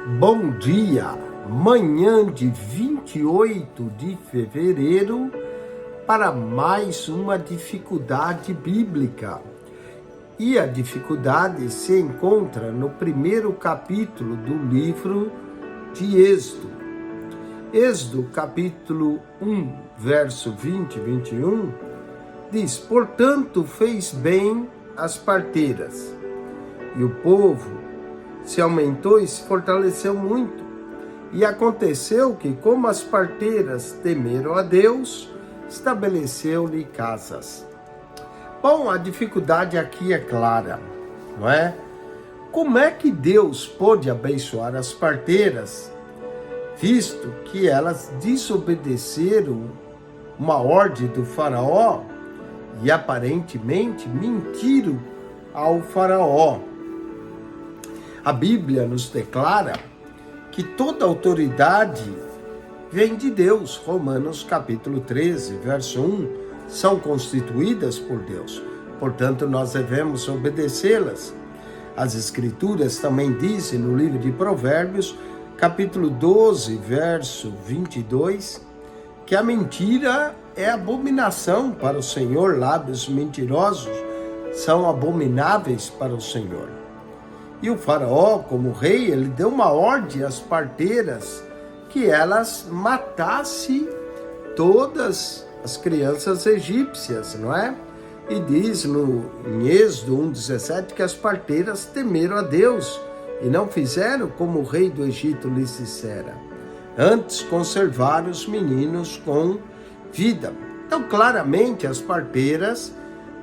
Bom dia, manhã de 28 de fevereiro, para mais uma dificuldade bíblica. E a dificuldade se encontra no primeiro capítulo do livro de Êxodo. Êxodo, capítulo 1, verso 20 e 21, diz: Portanto, fez bem as parteiras, e o povo se aumentou e se fortaleceu muito. E aconteceu que, como as parteiras temeram a Deus, estabeleceu-lhe casas. Bom, a dificuldade aqui é clara, não é? Como é que Deus pôde abençoar as parteiras, visto que elas desobedeceram uma ordem do faraó e aparentemente mentiram ao faraó? A Bíblia nos declara que toda autoridade vem de Deus. Romanos capítulo 13, verso 1, são constituídas por Deus. Portanto, nós devemos obedecê-las. As Escrituras também dizem no livro de Provérbios, capítulo 12, verso 22, que a mentira é abominação para o Senhor, lábios mentirosos são abomináveis para o Senhor. E o faraó, como rei, ele deu uma ordem às parteiras que elas matassem todas as crianças egípcias, não é? E diz em Êxodo 1,17 que as parteiras temeram a Deus e não fizeram como o rei do Egito lhes dissera. Antes conservaram os meninos com vida. Então, claramente, as parteiras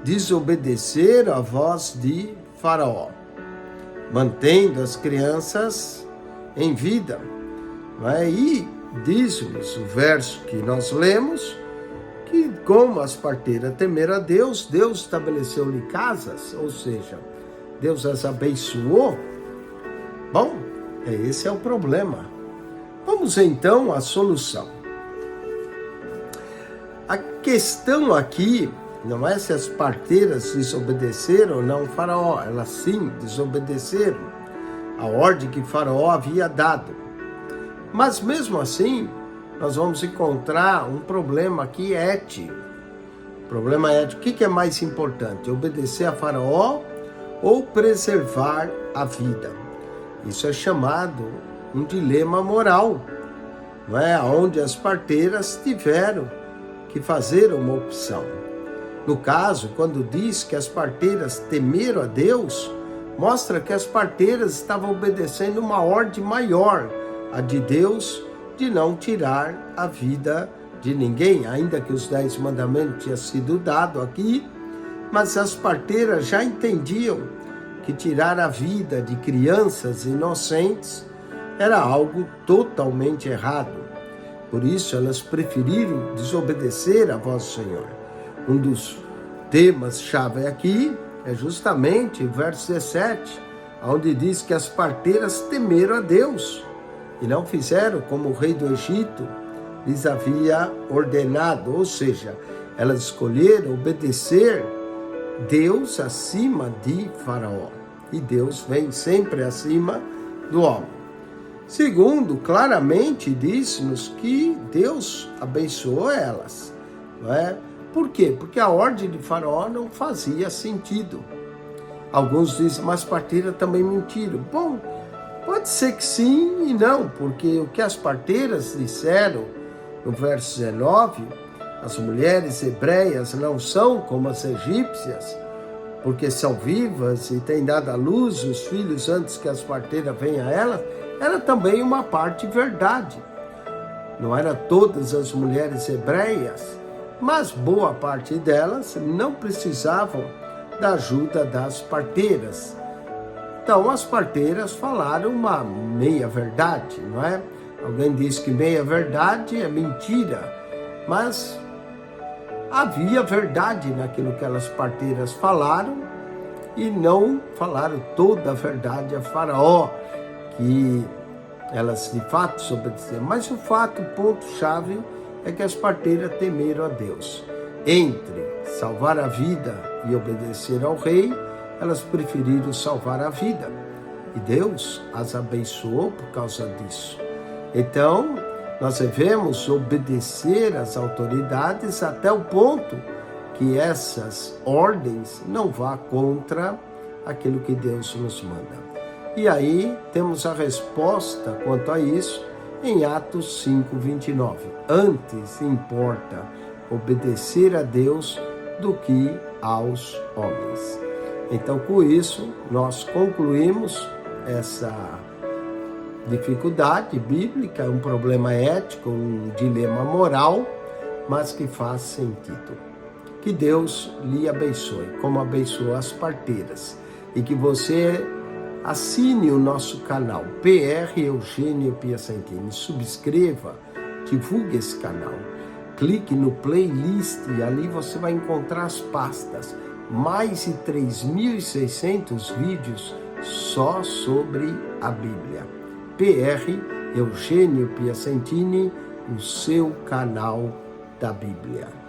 desobedeceram à voz de faraó, mantendo as crianças em vida. Não é? E diz-nos o verso que nós lemos, que como as parteiras temeram a Deus, Deus estabeleceu-lhe casas, ou seja, Deus as abençoou. Bom, esse é o problema. Vamos então à solução. A questão aqui não é se as parteiras desobedeceram ou não o faraó. Elas sim desobedeceram a ordem que o faraó havia dado. Mas mesmo assim, nós vamos encontrar um problema aqui ético. Problema ético. O que é mais importante? Obedecer a faraó ou preservar a vida? Isso é chamado um dilema moral, não é? Onde as parteiras tiveram que fazer uma opção. No caso, quando diz que as parteiras temeram a Deus, mostra que as parteiras estavam obedecendo uma ordem maior, a de Deus, de não tirar a vida de ninguém, ainda que os 10 mandamentos tinham sido dados aqui, mas as parteiras já entendiam que tirar a vida de crianças inocentes era algo totalmente errado. Por isso, elas preferiram desobedecer à voz do Senhor. Um dos temas-chave aqui é justamente o verso 17, onde diz que as parteiras temeram a Deus e não fizeram como o rei do Egito lhes havia ordenado, ou seja, elas escolheram obedecer Deus acima de Faraó. E Deus vem sempre acima do homem. Segundo, claramente diz-nos que Deus abençoou elas, não é? Por quê? Porque a ordem de Faraó não fazia sentido. Alguns dizem, mas parteiras também mentiram. Bom, pode ser que sim e não, porque o que as parteiras disseram no verso 19, as mulheres hebreias não são como as egípcias, porque são vivas e têm dado à luz os filhos antes que as parteiras venham a elas, era também uma parte verdade. Não eram todas as mulheres hebreias, mas boa parte delas não precisavam da ajuda das parteiras. Então as parteiras falaram uma meia-verdade, não é? Alguém diz que meia-verdade é mentira, mas havia verdade naquilo que as parteiras falaram e não falaram toda a verdade a Faraó, que elas de fato desobedeceram. Mas o fato, o ponto-chave, é que as parteiras temeram a Deus. Entre salvar a vida e obedecer ao rei, elas preferiram salvar a vida. E Deus as abençoou por causa disso. Então, nós devemos obedecer às autoridades até o ponto que essas ordens não vá contra aquilo que Deus nos manda. E aí temos a resposta quanto a isso em Atos 5:29. Antes importa obedecer a Deus do que aos homens. Então, com isso, nós concluímos essa dificuldade bíblica, um problema ético, um dilema moral, mas que faz sentido. Que Deus lhe abençoe, como abençoou as parteiras. E que você assine o nosso canal PR Eugênio Piacentini. Subscreva, divulgue esse canal. Clique no playlist e ali você vai encontrar as pastas. Mais de 3.600 vídeos só sobre a Bíblia. PR Eugênio Piacentini, o seu canal da Bíblia.